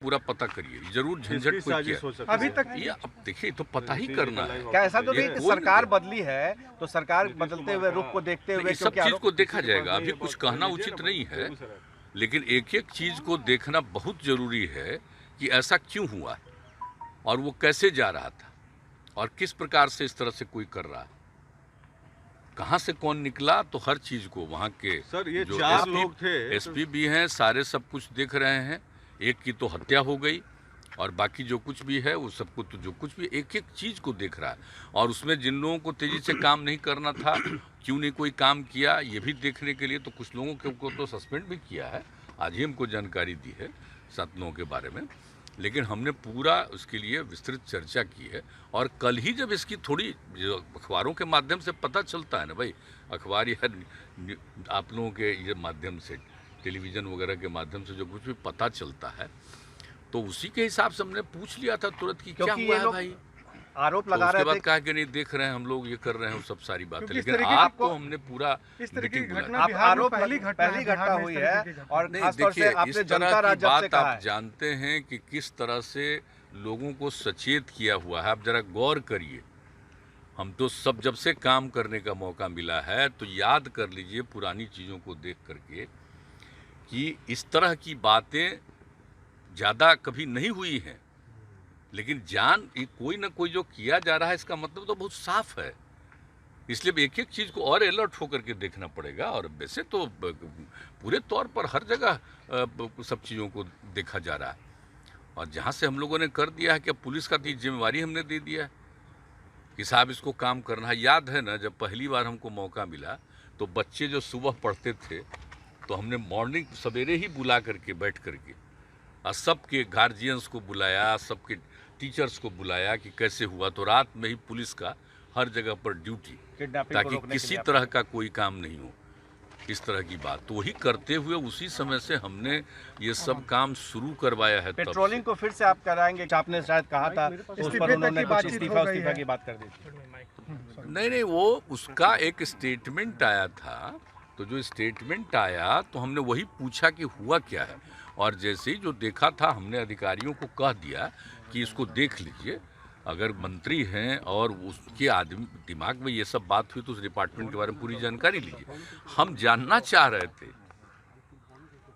पूरा पता करिए, जरूर झंझट कोई किया अभी तक ये अब देखिए तो पता ही करना है। क्या ऐसा तो नहीं कि सरकार बदली है तो सरकार बदलते हुए रुख को देखते हुए इस सब चीज को देखा जाएगा, अभी कुछ कहना उचित नहीं है, लेकिन एक एक चीज को देखना बहुत जरूरी है कि ऐसा क्यों हुआ और वो कैसे जा रहा था और किस प्रकार से इस तरह से कोई कर रहा है, कहाँ से कौन निकला, तो हर चीज को वहाँ के सर ये जो 4 लोग थे, एसपी भी हैं, सारे सब कुछ देख रहे हैं। एक की तो हत्या हो गई और बाकी जो कुछ भी है वो सबको तो जो कुछ भी एक एक चीज़ को देख रहा है, और उसमें जिन लोगों को तेज़ी से काम नहीं करना था क्यों नहीं कोई काम किया ये भी देखने के लिए तो कुछ लोगों को तो सस्पेंड भी किया है। आज ही हमको जानकारी दी है 7 लोगों के बारे में, लेकिन हमने पूरा उसके लिए विस्तृत चर्चा की है। और कल ही जब इसकी थोड़ी जो अखबारों के माध्यम से पता चलता है ना भाई, अखबार या आप लोगों के ये माध्यम से, टेलीविज़न वगैरह के माध्यम से जो कुछ भी पता चलता है तो उसी के हिसाब से हमने पूछ लिया था तुरंत कि क्या हुआ है भाई। आरोप लगा तो रहे उसके बाद थे कहा कि नहीं देख रहे हैं हम लोग, ये कर रहे हैं, वो सब सारी बातें, क्योंकि इस लेकिन तरीके आप की तो हमने पूरा इस तरह की मीटिंग बुलाई। घटना बिहार में आरोप पहली घटना हुई है और नहीं खासतौर से देखिए, आपने इस जनता तरह की राज्य से बात कहा आप है। जानते हैं कि किस तरह से लोगों को सचेत किया हुआ है। आप जरा गौर करिए, हम तो सब जब से काम करने का मौका मिला है तो याद कर लीजिए पुरानी चीज़ों को देख करके कि इस तरह की बातें ज़्यादा कभी नहीं हुई हैं, लेकिन कोई ना कोई जो किया जा रहा है इसका मतलब तो बहुत साफ है। इसलिए एक एक चीज़ को और अलर्ट होकर के देखना पड़ेगा। और वैसे तो पूरे तौर पर हर जगह सब चीज़ों को देखा जा रहा है, और जहाँ से हम लोगों ने कर दिया है कि अब पुलिस का तो जिम्मेवारी हमने दे दिया है कि साहब इसको काम करना है। याद है ना, जब पहली बार हमको मौका मिला तो बच्चे जो सुबह पढ़ते थे तो हमने मॉर्निंग सवेरे ही बुला करके बैठ करके और सबके गार्जियंस को बुलाया, सबके टीचर्स को बुलाया कि कैसे हुआ, तो रात में ही पुलिस का हर जगह पर ड्यूटी, ताकि किसी तरह का कोई काम नहीं हो, इस तरह की बात। तो वही करते हुए उसी समय से हमने ये सब काम शुरू करवाया है। पेट्रोलिंग को फिर से आप कराएंगे, आपने शायद कहा था, उस पर उन्होंने कुछ इस्तीफा की बात कर दी थी। नहीं, वो उसका एक स्टेटमेंट आया था, तो जो स्टेटमेंट आया तो हमने वही पूछा कि हुआ क्या है, और जैसे ही जो देखा था हमने अधिकारियों को कह दिया कि इसको देख लीजिए, अगर मंत्री हैं और उसके आदमी दिमाग में ये सब बात हुई तो उस डिपार्टमेंट के बारे में पूरी जानकारी लीजिए। हम जानना चाह रहे थे,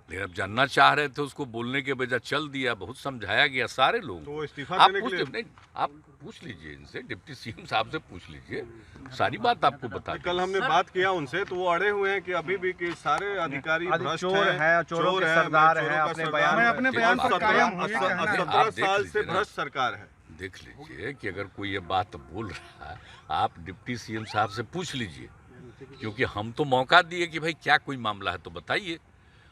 लेकिन अब जानना चाह रहे थे उसको बोलने के बजाय चल दिया, बहुत समझाया गया सारे लोग। तो इस्तीफा आप देने के लिए नहीं, आप पूछ लीजिए इनसे, डिप्टी सीएम साहब से पूछ लीजिए, सारी बात आपको बता कल हमने बात किया उनसे तो वो अड़े हुए हैं कि अभी भी कि सारे अधिकारी भ्रष्ट चोर हैं, चोरों के सरदार हैं, अपने बयान पर कायम हुए। 17 साल से भ्रष्ट सरकार है। देख लीजिए कि अगर कोई ये बात बोल रहा है, आप डिप्टी सीएम साहब से पूछ लीजिए, क्योंकि हम तो मौका दिए कि भाई क्या कोई मामला है तो बताइए,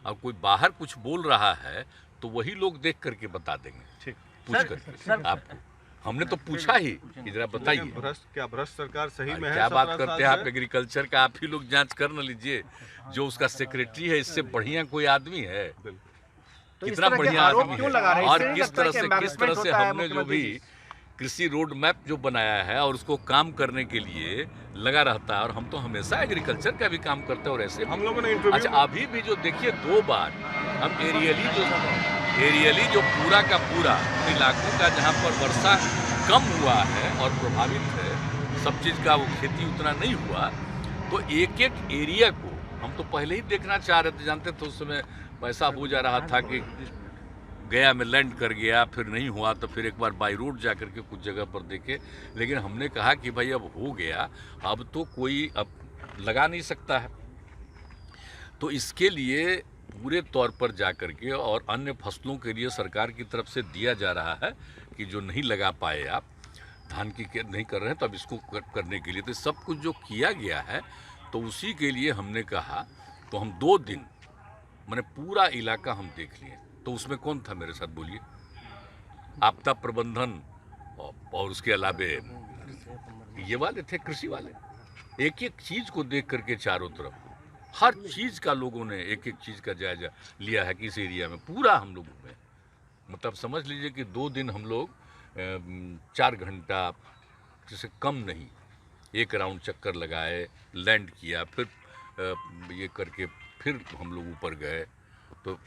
और कोई बाहर कुछ बोल रहा है तो वही लोग देख करके बता देंगे, पूछ करके आपको। हमने तो पूछा ही कि जरा बताइए भ्रष्ट सरकार सही में है। क्या बात करते हैं आप एग्रीकल्चर का, आप ही लोग जांच कर न लीजिए, जो उसका सेक्रेटरी है इससे बढ़िया कोई आदमी है, कितना बढ़िया आदमी है। और किस तरह से हमने जो भी कृषि रोड मैप जो बनाया है और उसको काम करने के लिए लगा रहता है, और हम तो हमेशा एग्रीकल्चर का भी काम करते हैं। और ऐसे हम लोगों ने अच्छा अभी भी जो देखिए 2 बार हम एरियली जो पूरा का पूरा इलाकों का जहाँ पर वर्षा कम हुआ है और प्रभावित है, सब चीज़ का वो खेती उतना नहीं हुआ, तो एक एक एरिया को हम तो पहले ही देखना चाह रहे थे। जानते थे उस समय ऐसा हो जा रहा था कि गया में लैंड कर गया, फिर नहीं हुआ तो फिर एक बार बाई रोड जा करके कुछ जगह पर देखे, लेकिन हमने कहा कि भाई अब हो गया, अब तो कोई अब लगा नहीं सकता है, तो इसके लिए पूरे तौर पर जा करके और अन्य फसलों के लिए सरकार की तरफ से दिया जा रहा है कि जो नहीं लगा पाए आप धान की नहीं कर रहे हैं तो अब इसको करने के लिए तो सब कुछ जो किया गया है, तो उसी के लिए हमने कहा तो हम 2 दिन मैंने पूरा इलाका हम देख लिए। तो उसमें कौन था मेरे साथ बोलिए, आपदा प्रबंधन और उसके अलावे ये वाले थे, कृषि वाले, एक एक चीज़ को देख करके चारों तरफ हर चीज़ का लोगों ने एक एक चीज़ का जायजा लिया है कि इस एरिया में पूरा हम लोगों में, मतलब समझ लीजिए कि 2 दिन हम लोग 4 घंटा जैसे कम नहीं, एक राउंड चक्कर लगाए, लैंड किया, फिर ये करके फिर हम लोग ऊपर गए, तो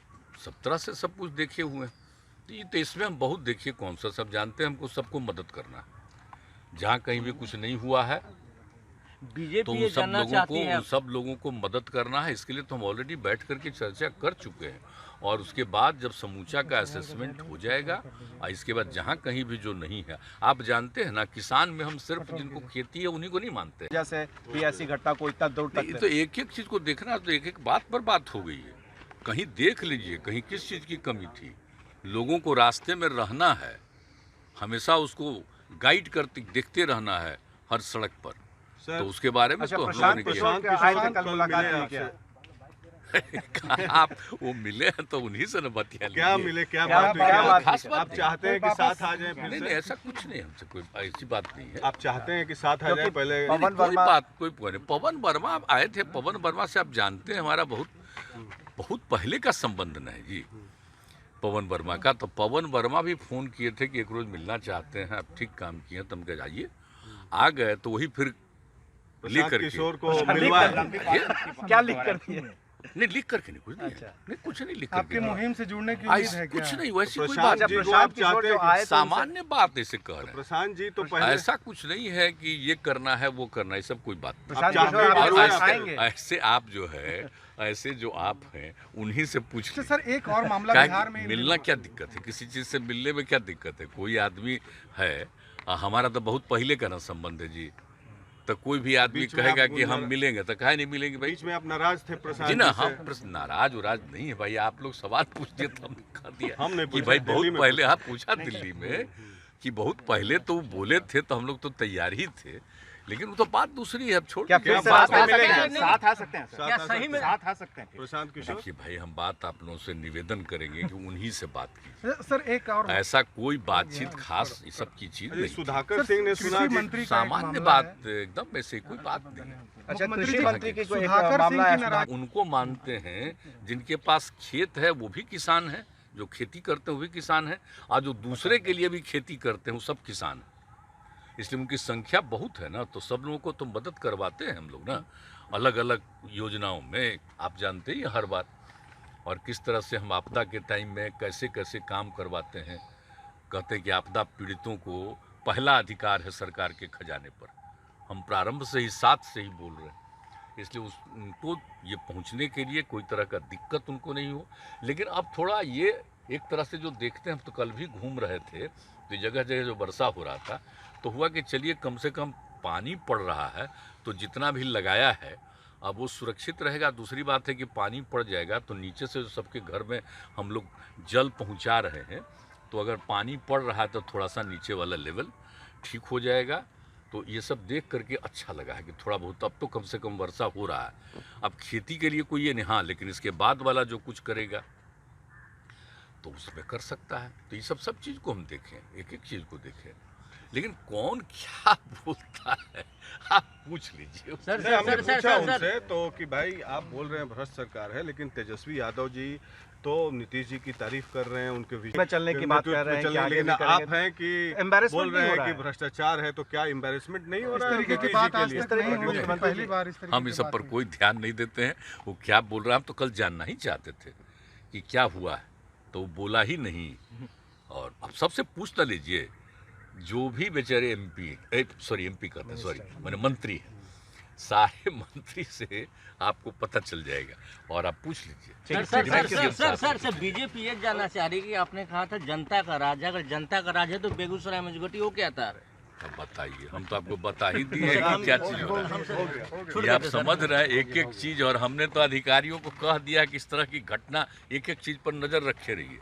सब तरह से सब कुछ देखे हुए हैं। तो इसमें हम बहुत, देखिए कौन सा, सब जानते हैं हमको सबको मदद करना है। जहाँ कहीं भी कुछ नहीं हुआ है तो उन सब लोगों को मदद करना है। इसके लिए तो हम ऑलरेडी बैठ करके चर्चा कर चुके हैं, और उसके बाद जब समूचा का असेसमेंट हो जाएगा, और इसके बाद जहाँ कहीं भी जो नहीं है, आप जानते हैं ना, किसान में हम सिर्फ जिनको खेती है उन्हीं को नहीं मानते। जैसे भी ऐसी घटना को इतना दूर तक, तो एक एक चीज को देखना, तो एक एक बात पर बात हो गई है। कहीं देख लीजिए कहीं किस चीज की कमी थी। लोगों को रास्ते में रहना है, हमेशा उसको गाइड करते देखते रहना है हर सड़क पर, तो उसके बारे में तो हम लोगों ने किया। आप वो मिले हैं तो उन्हीं से न बतिया लीजिए। क्या मिले, क्या बात हुई, खास बात आप चाहते हैं कि साथ आ जाए? नहीं, ऐसा कुछ नहीं, हमसे कोई ऐसी बात नहीं है। आप चाहते हैं कि साथ आ जाए? पहले कोई पवन वर्मा आए थे। पवन वर्मा से आप जानते हैं हमारा बहुत पहले का संबंध नहीं जी पवन वर्मा का। तो पवन वर्मा भी फोन किए थे कि एक रोज मिलना चाहते हैं, आप ठीक काम किए, तुम कह जाइए। आ गए तो वही फिर लिख करके किशोर को मिलवाया। क्या लिख कर दिए? नहीं, लिख करके नहीं, कुछ नहीं, नहीं कुछ नहीं लिख करके। आपकी मुहिम से जुड़ने की उम्मीद है क्या? कुछ नहीं, वैसी कोई प्रशांत बात जी नहीं। को आप चाहते हैं? सामान्य बात ऐसे कह रहे हैं। प्रशांत जी तो पहले ऐसा कुछ नहीं है कि ये करना है वो करना है, सब कोई बात नहीं। ऐसे आप जो है, ऐसे जो आप हैं उन्हीं से पूछ सर, एक और मामला बिहार में मिलना क्या दिक्कत है? किसी चीज से मिलने में क्या दिक्कत है? कोई आदमी है, हमारा तो बहुत पहले का ना संबंध है जी, तो कोई भी आदमी कहेगा कि हम मिलेंगे तो काहे नहीं मिलेंगे भाई? बीच में आप नाराज थे प्रशांत जी ना, जी से? हम नाराज उराज नहीं है भाई। आप लोग सवाल पूछ दिए तो हमने कह दिया हमने कि भाई बहुत पहले आप पूछा दिल्ली में कि बहुत पहले तो बोले थे, तो हम लोग तो तैयार ही थे, लेकिन वो तो बात दूसरी है। अब छोड़ क्या दीजिए। फिर साथ आ सकते हैं? क्या सही में साथ आ सकते हैं? प्रशांत किशोर, देखिए भाई, हम बात आप लोगों से निवेदन करेंगे कि उन्हीं से बात कीजिए। सर, एक और ऐसा कोई बातचीत खास ये सब की चीज नहीं। सुधाकर सिंह ने सुना कि मंत्री सामान्य बात एकदम, ऐसे कोई बात नहीं है। अच्छा, कृषि मंत्री की कोई सुधाकर मामला सिंह की है? उनको मानते हैं जिनके पास खेत है वो भी किसान है, जो खेती करते हैं वो भी किसान है, और जो दूसरे के लिए भी खेती करते हैं वो सब किसान है। इसलिए उनकी संख्या बहुत है ना, तो सब लोगों को तो मदद करवाते हैं हम लोग ना, अलग अलग योजनाओं में। आप जानते ही हर बार, और किस तरह से हम आपदा के टाइम में कैसे कैसे काम करवाते हैं। कहते हैं कि आपदा पीड़ितों को पहला अधिकार है सरकार के खजाने पर। हम प्रारंभ से ही साथ से ही बोल रहे हैं, इसलिए उनको ये पहुंचने के लिए कोई तरह का दिक्कत उनको नहीं हो। लेकिन अब थोड़ा ये एक तरह से जो देखते हैं, हम तो कल भी घूम रहे थे, तो जगह जगह जो वर्षा हो रहा था, तो हुआ कि चलिए कम से कम पानी पड़ रहा है, तो जितना भी लगाया है अब वो सुरक्षित रहेगा। दूसरी बात है कि पानी पड़ जाएगा तो नीचे से सबके घर में हम लोग जल पहुंचा रहे हैं, तो अगर पानी पड़ रहा है तो थोड़ा सा नीचे वाला लेवल ठीक हो जाएगा। तो ये सब देख करके अच्छा लगा है कि थोड़ा बहुत अब तो कम से कम वर्षा हो रहा है। अब खेती के लिए कोई ये नहीं, हाँ, लेकिन इसके बाद वाला जो कुछ करेगा तो उसमें कर सकता है। तो ये सब चीज़ को हम देखें, एक एक चीज़ को देखें, लेकिन कौन क्या बोलता है आप पूछ लीजिए। हमने पूछा उनसे तो कि भाई आप बोल रहे हैं भ्रष्ट सरकार है, लेकिन तेजस्वी यादव जी तो नीतीश जी की तारीफ कर रहे हैं, उनके में चलने की बात कर रहे हैं, लेकिन आप हैं कि बोल रहे हैं कि भ्रष्टाचार है, तो क्या एम्बेरसमेंट नहीं हो रहा है? हम इस सब पर कोई ध्यान नहीं देते हैं। वो क्या बोल रहा है, हम तो कल जानना ही चाहते थे कि क्या हुआ है, तो वो बोला ही नहीं। और अब सबसे पूछ ना लीजिए, जो भी बेचारे एमपी कहते हैं, मैंने मंत्री है, सारे मंत्री से आपको पता चल जाएगा और आप पूछ लीजिए। सर, बीजेपी ये जानना चाह रही है कि आपने कहा था जनता का राज है, अगर जनता का राज है तो बेगूसराय मेजोरिटी वो क्या था? अब बताइए, हम तो आपको बता ही दिए कि क्या चीज हो रहा है, ये आप समझ रहे हैं एक एक चीज। और हमने तो अधिकारियों को कह दिया कि इस तरह की घटना एक एक चीज पर नजर रखे रहिए।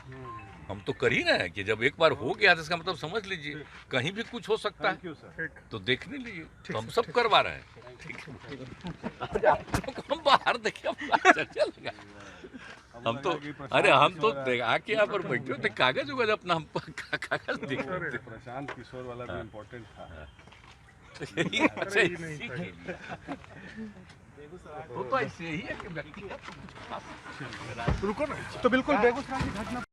हम तो कर ही रहे हैं कि जब एक बार हो गया तो इसका मतलब समझ लीजिए कहीं भी कुछ हो सकता है, तो देखने लीजिए। तो हम सब करवा रहे हैं, ठीक है। हम बाहर देखिए, चर्चा लगा। हम तो आके यहाँ पर बैठे थे, कागज उगज अपना हम कागज देख रहे थे। प्रशांत किशोर वाला भी इम्पोर्टेंट था। तो ऐसे ही है कि व्यक्ति रुको ना, तो बिल्कुल बेगूसराय की घटना